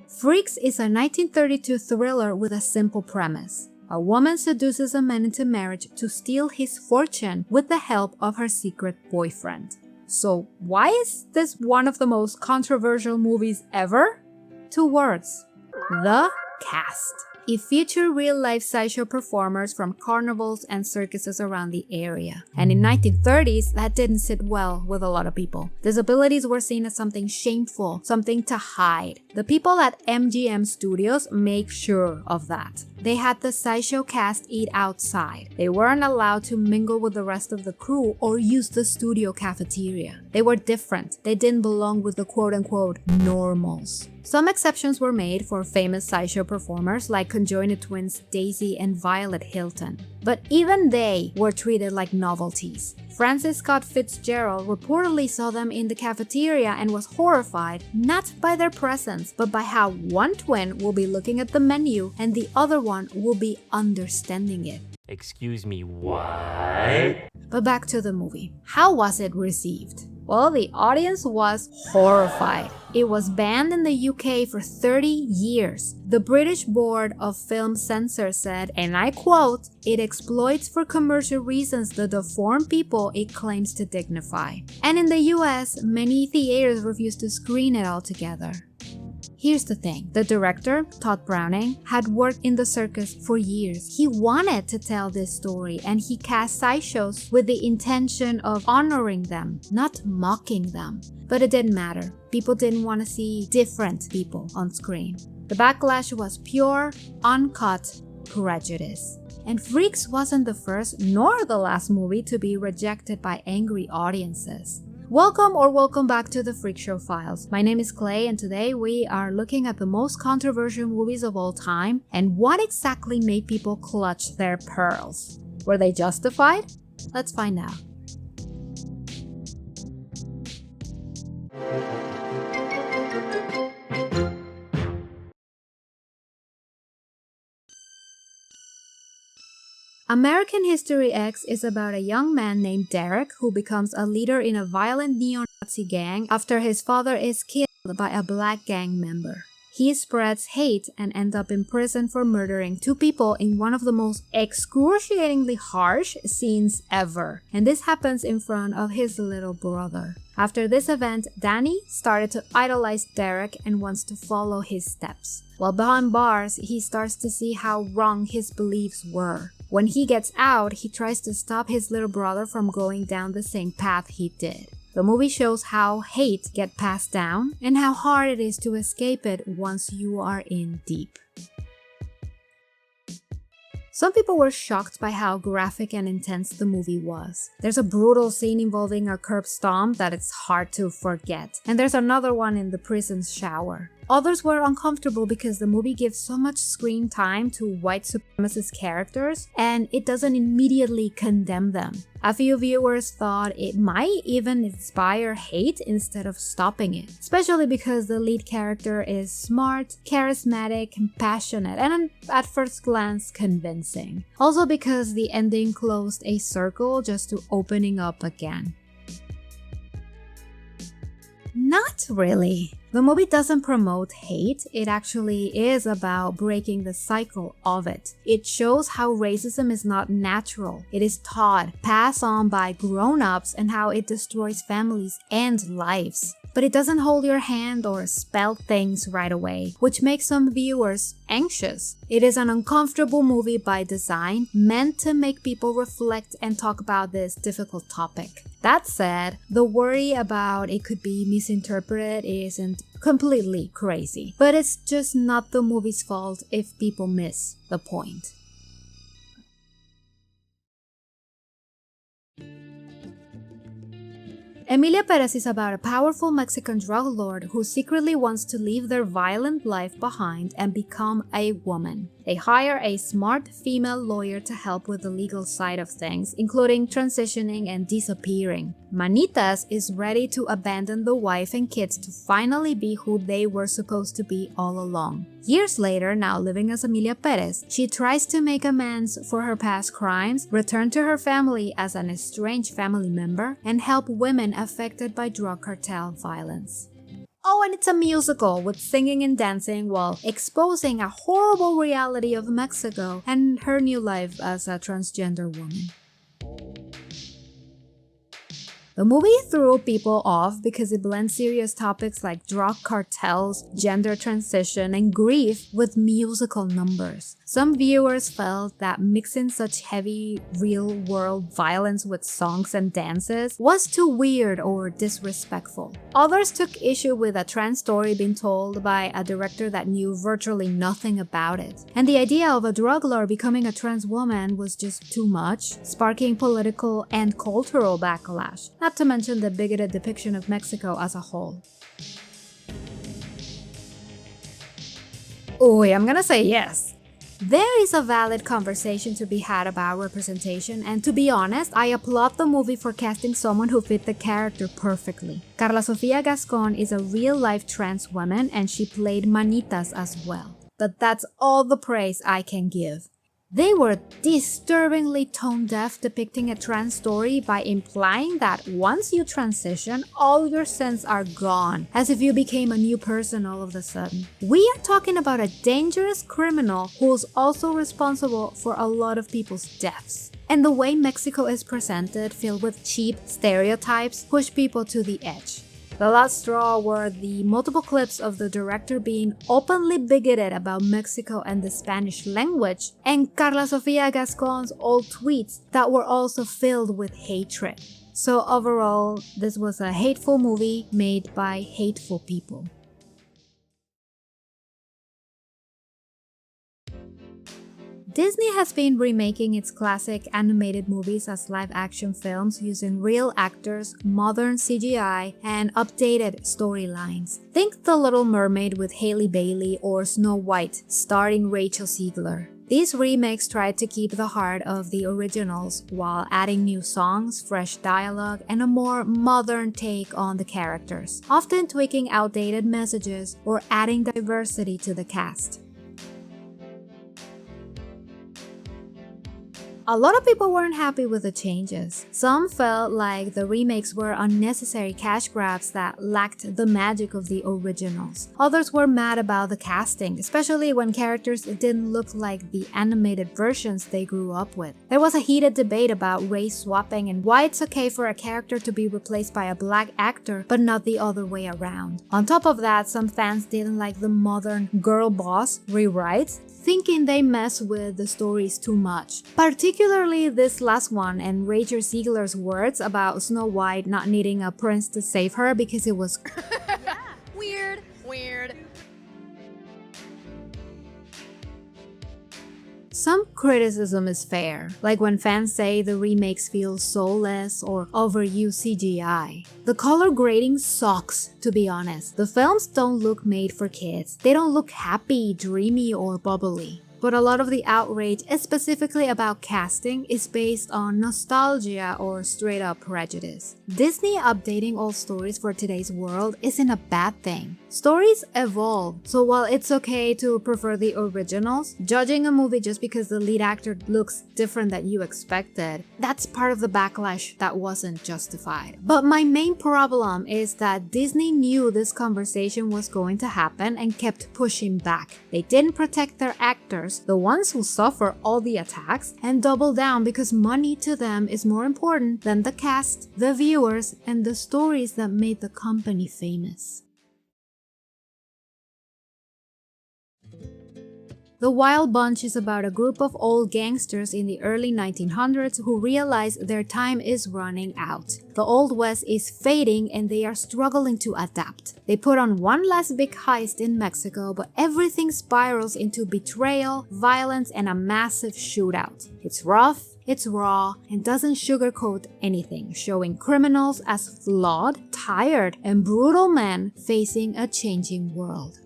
Freaks is a 1932 thriller with a simple premise. A woman seduces a man into marriage to steal his fortune with the help of her secret boyfriend. So why is this one of the most controversial movies ever? 2 words: the cast. It featured real-life sideshow performers from carnivals and circuses around the area. And in 1930s, that didn't sit well with a lot of people. Disabilities were seen as something shameful, something to hide. The people at MGM Studios make sure of that. They had the sideshow cast eat outside. They weren't allowed to mingle with the rest of the crew or use the studio cafeteria. They were different. They didn't belong with the quote-unquote normals. Some exceptions were made for famous sideshow performers like conjoined twins Daisy and Violet Hilton. But even they were treated like novelties. Francis Scott Fitzgerald reportedly saw them in the cafeteria and was horrified, not by their presence, but by how one twin will be looking at the menu and the other one will be understanding it. Excuse me, what? But back to the movie. How was it received? Well, the audience was horrified. It was banned in the UK for 30 years. The British Board of Film Censors said, and I quote, "It exploits for commercial reasons the deformed people it claims to dignify." And in the US, many theaters refused to screen it altogether. Here's the thing, the director, Todd Browning, had worked in the circus for years. He wanted to tell this story and he cast sideshows with the intention of honoring them, not mocking them. But it didn't matter. People didn't want to see different people on screen. The backlash was pure, uncut prejudice. And Freaks wasn't the first nor the last movie to be rejected by angry audiences. Welcome back to the Freakshow Files. My name is Kaye and today we are looking at the most controversial movies of all time and what exactly made people clutch their pearls. Were they justified? Let's find out. American History X is about a young man named Derek who becomes a leader in a violent neo-Nazi gang after his father is killed by a black gang member. He spreads hate and ends up in prison for murdering 2 people in one of the most excruciatingly harsh scenes ever. And this happens in front of his little brother. After this event, Danny started to idolize Derek and wants to follow his steps. While behind bars, he starts to see how wrong his beliefs were. When he gets out, he tries to stop his little brother from going down the same path he did. The movie shows how hate gets passed down and how hard it is to escape it once you are in deep. Some people were shocked by how graphic and intense the movie was. There's a brutal scene involving a curb stomp that it's hard to forget, and there's another one in the prison's shower. Others were uncomfortable because the movie gives so much screen time to white supremacist characters and it doesn't immediately condemn them. A few viewers thought it might even inspire hate instead of stopping it, especially because the lead character is smart, charismatic, compassionate, and at first glance convincing. Also because the ending closed a circle just to opening up again. Not really. The movie doesn't promote hate, it actually is about breaking the cycle of it. It shows how racism is not natural, it is taught, passed on by grown-ups, and how it destroys families and lives. But it doesn't hold your hand or spell things right away, which makes some viewers anxious. It is an uncomfortable movie by design, meant to make people reflect and talk about this difficult topic. That said, the worry about it could be misinterpreted isn't completely crazy, but it's just not the movie's fault if people miss the point. Emilia Perez is about a powerful Mexican drug lord who secretly wants to leave their violent life behind and become a woman. They hire a smart female lawyer to help with the legal side of things, including transitioning and disappearing. Manitas is ready to abandon the wife and kids to finally be who they were supposed to be all along. Years later, now living as Emilia Perez, she tries to make amends for her past crimes, return to her family as an estranged family member, and help women affected by drug cartel violence. Oh, and it's a musical with singing and dancing while exposing a horrible reality of Mexico and her new life as a transgender woman. The movie threw people off because it blends serious topics like drug cartels, gender transition, and grief with musical numbers. Some viewers felt that mixing such heavy, real-world violence with songs and dances was too weird or disrespectful. Others took issue with a trans story being told by a director that knew virtually nothing about it. And the idea of a drug lord becoming a trans woman was just too much, sparking political and cultural backlash. Not to mention the bigoted depiction of Mexico as a whole. Oh, I'm gonna say yes. There is a valid conversation to be had about representation, and to be honest, I applaud the movie for casting someone who fit the character perfectly. Carla Sofia Gascon is a real-life trans woman, and she played Manitas as well. But that's all the praise I can give. They were disturbingly tone-deaf depicting a trans story by implying that once you transition, all your sins are gone, as if you became a new person all of a sudden. We are talking about a dangerous criminal who's also responsible for a lot of people's deaths. And the way Mexico is presented, filled with cheap stereotypes, push people to the edge. The last straw were the multiple clips of the director being openly bigoted about Mexico and the Spanish language, and Carla Sofia Gascon's old tweets that were also filled with hatred. So overall, this was a hateful movie made by hateful people. Disney has been remaking its classic animated movies as live-action films using real actors, modern CGI, and updated storylines. Think The Little Mermaid with Halle Bailey or Snow White starring Rachel Zegler. These remakes tried to keep the heart of the originals while adding new songs, fresh dialogue, and a more modern take on the characters, often tweaking outdated messages or adding diversity to the cast. A lot of people weren't happy with the changes. Some felt like the remakes were unnecessary cash grabs that lacked the magic of the originals. Others were mad about the casting, especially when characters didn't look like the animated versions they grew up with. There was a heated debate about race swapping and why it's okay for a character to be replaced by a black actor but not the other way around. On top of that, some fans didn't like the modern girl boss rewrites, thinking they mess with the stories too much. Particularly this last one and Rachel Zegler's words about Snow White not needing a prince to save her because it was Weird. Some criticism is fair, like when fans say the remakes feel soulless or overuse CGI. The color grading sucks, to be honest. The films don't look made for kids. They don't look happy, dreamy, or bubbly. But a lot of the outrage, specifically about casting, is based on nostalgia or straight-up prejudice. Disney updating old stories for today's world isn't a bad thing. Stories evolve, so while it's okay to prefer the originals, judging a movie just because the lead actor looks different than you expected, that's part of the backlash that wasn't justified. But my main problem is that Disney knew this conversation was going to happen and kept pushing back. They didn't protect their actors, the ones who suffer all the attacks, and double down because money to them is more important than the cast, the viewers, and the stories that made the company famous. The Wild Bunch is about a group of old gangsters in the early 1900s who realize their time is running out. The Old West is fading and they are struggling to adapt. They put on one last big heist in Mexico, but everything spirals into betrayal, violence, and a massive shootout. It's rough, it's raw, and doesn't sugarcoat anything, showing criminals as flawed, tired, and brutal men facing a changing world.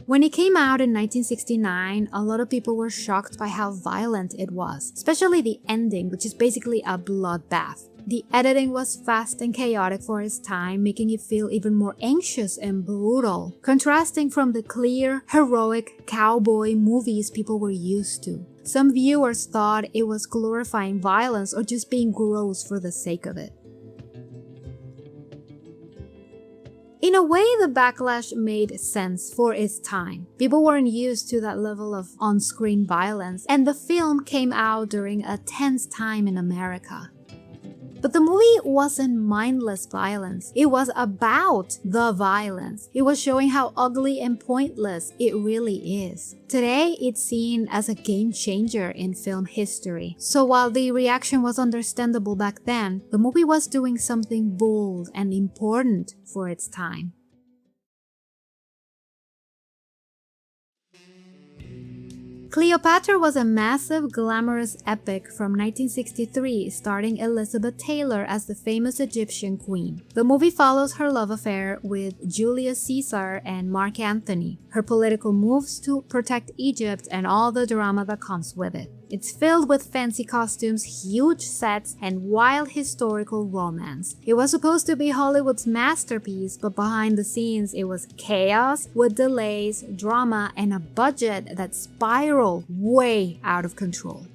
When it came out in 1969, a lot of people were shocked by how violent it was, especially the ending, which is basically a bloodbath. The editing was fast and chaotic for its time, making it feel even more anxious and brutal, contrasting from the clear, heroic cowboy movies people were used to. Some viewers thought it was glorifying violence or just being gross for the sake of it. In a way, the backlash made sense for its time. People weren't used to that level of on-screen violence, and the film came out during a tense time in America. But the movie wasn't mindless violence. It was about the violence. It was showing how ugly and pointless it really is. Today, it's seen as a game changer in film history. So while the reaction was understandable back then, the movie was doing something bold and important for its time. Cleopatra was a massive, glamorous epic from 1963 starring Elizabeth Taylor as the famous Egyptian queen. The movie follows her love affair with Julius Caesar and Mark Antony, her political moves to protect Egypt, and all the drama that comes with it. It's filled with fancy costumes, huge sets, and wild historical romance. It was supposed to be Hollywood's masterpiece, but behind the scenes it was chaos with delays, drama, and a budget that spiraled way out of control.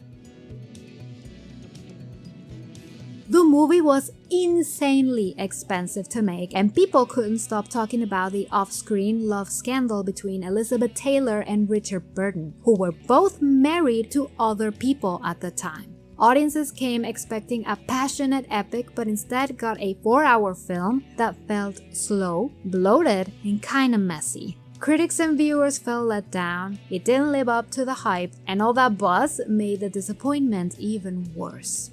The movie was insanely expensive to make, and people couldn't stop talking about the off-screen love scandal between Elizabeth Taylor and Richard Burton, who were both married to other people at the time. Audiences came expecting a passionate epic, but instead got a 4-hour film that felt slow, bloated, and kinda messy. Critics and viewers felt let down, it didn't live up to the hype, and all that buzz made the disappointment even worse.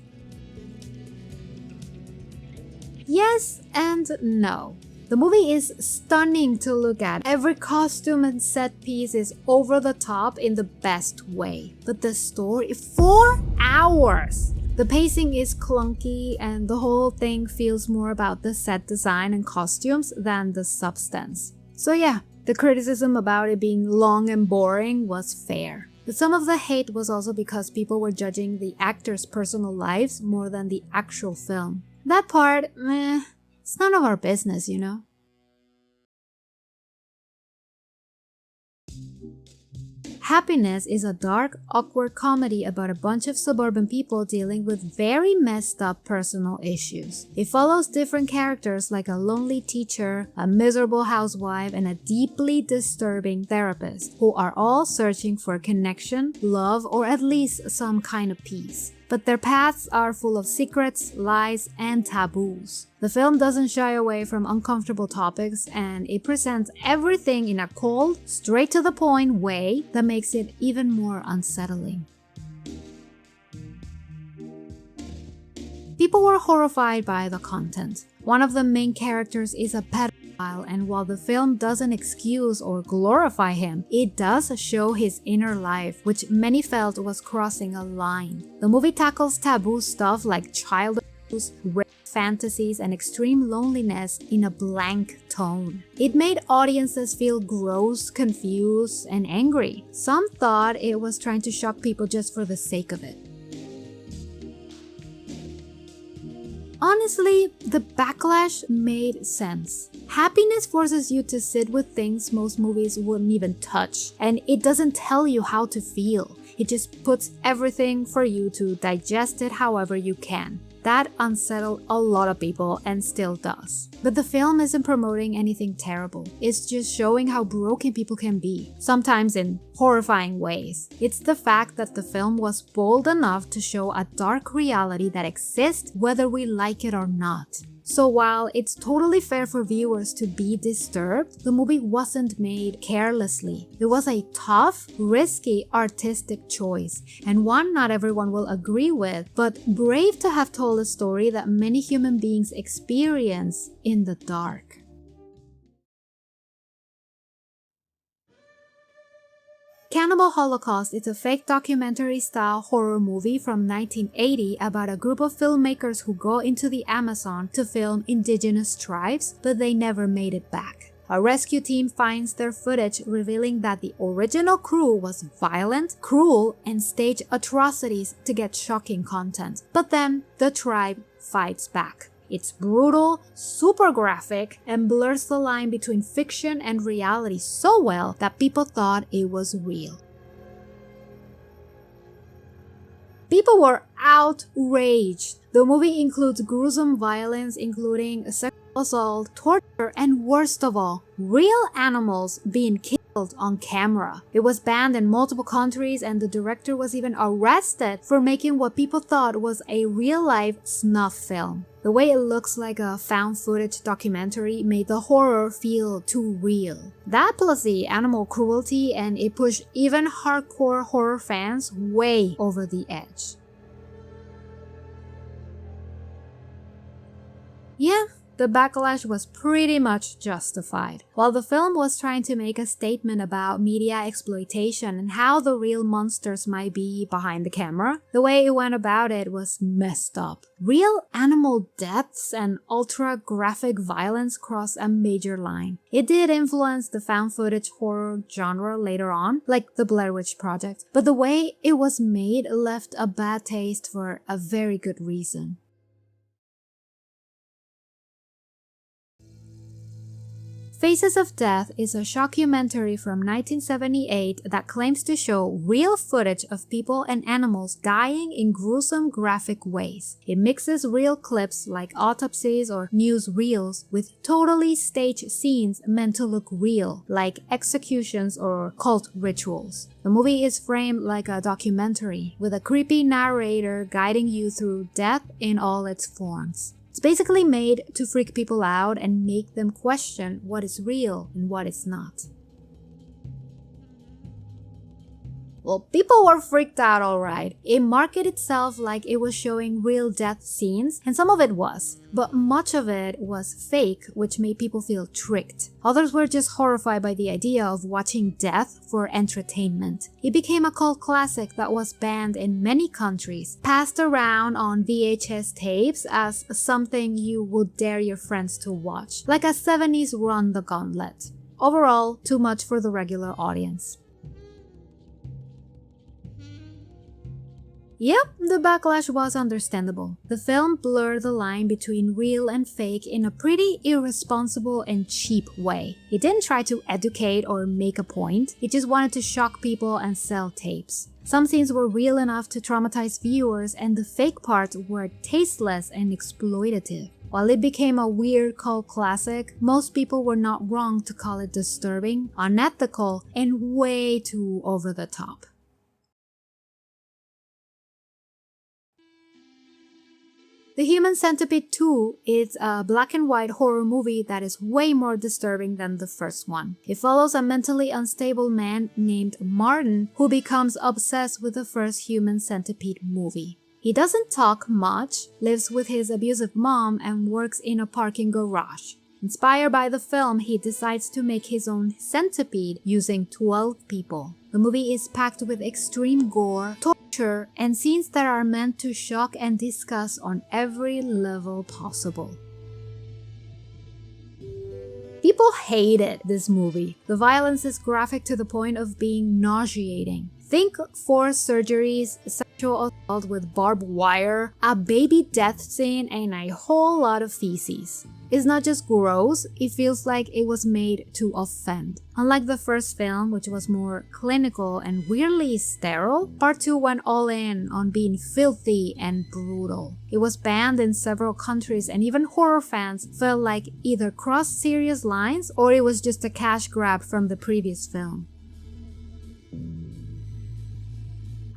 Yes and no. The movie is stunning to look at. Every costume and set piece is over the top in the best way. But the story, 4 hours! The pacing is clunky and the whole thing feels more about the set design and costumes than the substance. So yeah, the criticism about it being long and boring was fair. But some of the hate was also because people were judging the actors' personal lives more than the actual film. That part, it's none of our business, you know? Happiness is a dark, awkward comedy about a bunch of suburban people dealing with very messed up personal issues. It follows different characters like a lonely teacher, a miserable housewife, and a deeply disturbing therapist, who are all searching for connection, love, or at least some kind of peace. But their paths are full of secrets, lies, and taboos. The film doesn't shy away from uncomfortable topics, and it presents everything in a cold, straight-to-the-point way that makes it even more unsettling. People were horrified by the content. One of the main characters is a pedophile, and while the film doesn't excuse or glorify him, it does show his inner life, which many felt was crossing a line. The movie tackles taboo stuff like child abuse, rape fantasies, and extreme loneliness in a blank tone. It made audiences feel gross, confused, and angry. Some thought it was trying to shock people just for the sake of it. Honestly, the backlash made sense. Happiness forces you to sit with things most movies wouldn't even touch, and it doesn't tell you how to feel. It just puts everything for you to digest it however you can. That unsettled a lot of people and still does. But the film isn't promoting anything terrible. It's just showing how broken people can be, sometimes in horrifying ways. It's the fact that the film was bold enough to show a dark reality that exists whether we like it or not. So while it's totally fair for viewers to be disturbed, the movie wasn't made carelessly. It was a tough, risky, artistic choice, and one not everyone will agree with, but brave to have told a story that many human beings experience in the dark. Cannibal Holocaust is a fake documentary-style horror movie from 1980 about a group of filmmakers who go into the Amazon to film indigenous tribes, but they never made it back. A rescue team finds their footage revealing that the original crew was violent, cruel, and staged atrocities to get shocking content. But then, the tribe fights back. It's brutal, super graphic, and blurs the line between fiction and reality so well that people thought it was real. People were outraged. The movie includes gruesome violence, including sexual assault, torture, and worst of all, real animals being killed on camera. It was banned in multiple countries, and the director was even arrested for making what people thought was a real-life snuff film. The way it looks like a found footage documentary made the horror feel too real. That plus the animal cruelty, and it pushed even hardcore horror fans way over the edge. Yeah, the backlash was pretty much justified. While the film was trying to make a statement about media exploitation and how the real monsters might be behind the camera, the way it went about it was messed up. Real animal deaths and ultra-graphic violence crossed a major line. It did influence the found footage horror genre later on, like the Blair Witch Project, but the way it was made left a bad taste for a very good reason. Faces of Death is a shockumentary from 1978 that claims to show real footage of people and animals dying in gruesome graphic ways. It mixes real clips like autopsies or newsreels with totally staged scenes meant to look real, like executions or cult rituals. The movie is framed like a documentary, with a creepy narrator guiding you through death in all its forms. It's basically made to freak people out and make them question what is real and what is not. Well, people were freaked out alright. It marketed itself like it was showing real death scenes, and some of it was, but much of it was fake, which made people feel tricked. Others were just horrified by the idea of watching death for entertainment. It became a cult classic that was banned in many countries, passed around on VHS tapes as something you would dare your friends to watch, like a 70s Run the Gauntlet. Overall, too much for the regular audience. Yep, the backlash was understandable. The film blurred the line between real and fake in a pretty irresponsible and cheap way. It didn't try to educate or make a point, it just wanted to shock people and sell tapes. Some scenes were real enough to traumatize viewers, and the fake parts were tasteless and exploitative. While it became a weird cult classic, most people were not wrong to call it disturbing, unethical, and way too over the top. The Human Centipede 2 is a black and white horror movie that is way more disturbing than the first one. It follows a mentally unstable man named Martin who becomes obsessed with the first Human Centipede movie. He doesn't talk much, lives with his abusive mom, and works in a parking garage. Inspired by the film, he decides to make his own centipede using 12 people. The movie is packed with extreme gore, torture, and scenes that are meant to shock and disgust on every level possible. People hated this movie. The violence is graphic to the point of being nauseating. Think forced surgeries, sexual assault with barbed wire, a baby death scene, and a whole lot of feces. It's not just gross, it feels like it was made to offend. Unlike the first film, which was more clinical and weirdly sterile, Part 2 went all in on being filthy and brutal. It was banned in several countries, and even horror fans felt like either crossed serious lines or it was just a cash grab from the previous film.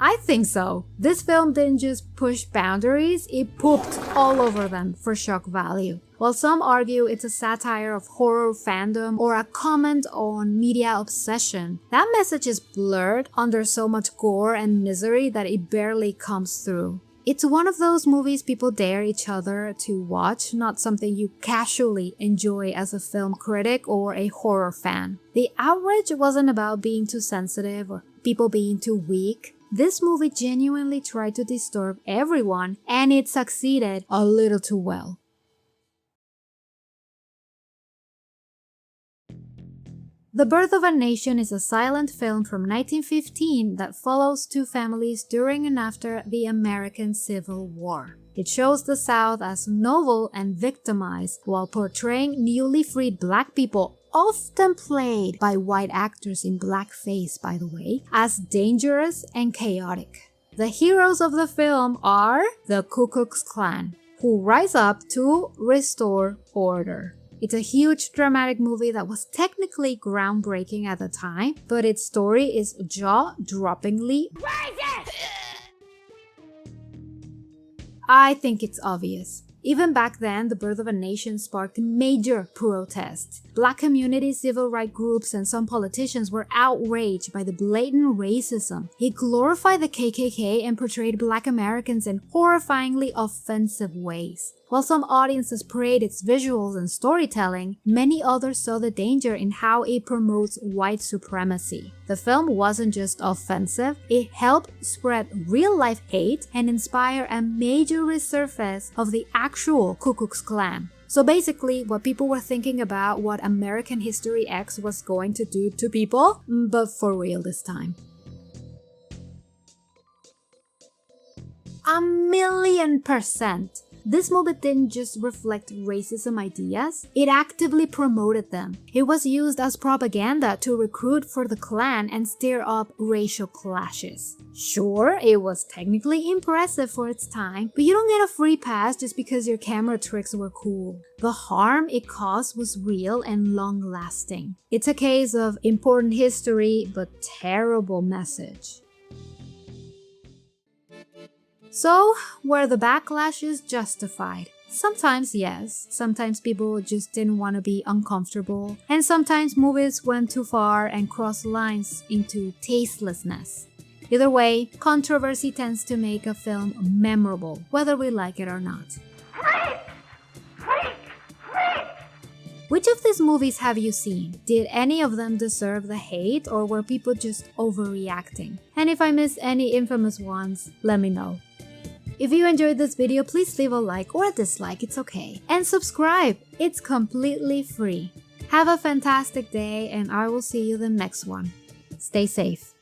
I think so. This film didn't just push boundaries, it pooped all over them for shock value. While some argue it's a satire of horror fandom or a comment on media obsession, that message is blurred under so much gore and misery that it barely comes through. It's one of those movies people dare each other to watch, not something you casually enjoy as a film critic or a horror fan. The outrage wasn't about being too sensitive or people being too weak. This movie genuinely tried to disturb everyone, and it succeeded a little too well. The Birth of a Nation is a silent film from 1915 that follows two families during and after the American Civil War. It shows the South as noble and victimized while portraying newly freed black people, often played by white actors in blackface by the way, as dangerous and chaotic. The heroes of the film are the Ku Klux Klan. who rise up to restore order. It's a huge dramatic movie that was technically groundbreaking at the time, but its story is jaw-droppingly racist! I think it's obvious. Even back then, The Birth of a Nation sparked major protests. Black community, civil rights groups, and some politicians were outraged by the blatant racism. It glorified the KKK and portrayed Black Americans in horrifyingly offensive ways. While some audiences praised its visuals and storytelling, many others saw the danger in how it promotes white supremacy. The film wasn't just offensive, it helped spread real-life hate and inspire a major resurface of the actual Ku Klux Klan. So basically, what people were thinking about what American History X was going to do to people, but for real this time. 1,000,000%. This movie didn't just reflect racism ideas, it actively promoted them. It was used as propaganda to recruit for the Klan and stir up racial clashes. Sure, it was technically impressive for its time, but you don't get a free pass just because your camera tricks were cool. The harm it caused was real and long-lasting. It's a case of important history, but terrible message. So, were the backlashes justified? Sometimes yes, sometimes people just didn't want to be uncomfortable, and sometimes movies went too far and crossed lines into tastelessness. Either way, controversy tends to make a film memorable, whether we like it or not. Which of these movies have you seen? Did any of them deserve the hate, or were people just overreacting? And if I missed any infamous ones, let me know. If you enjoyed this video, please leave a like or a dislike, it's okay. And subscribe, it's completely free. Have a fantastic day and I will see you the next one. Stay safe.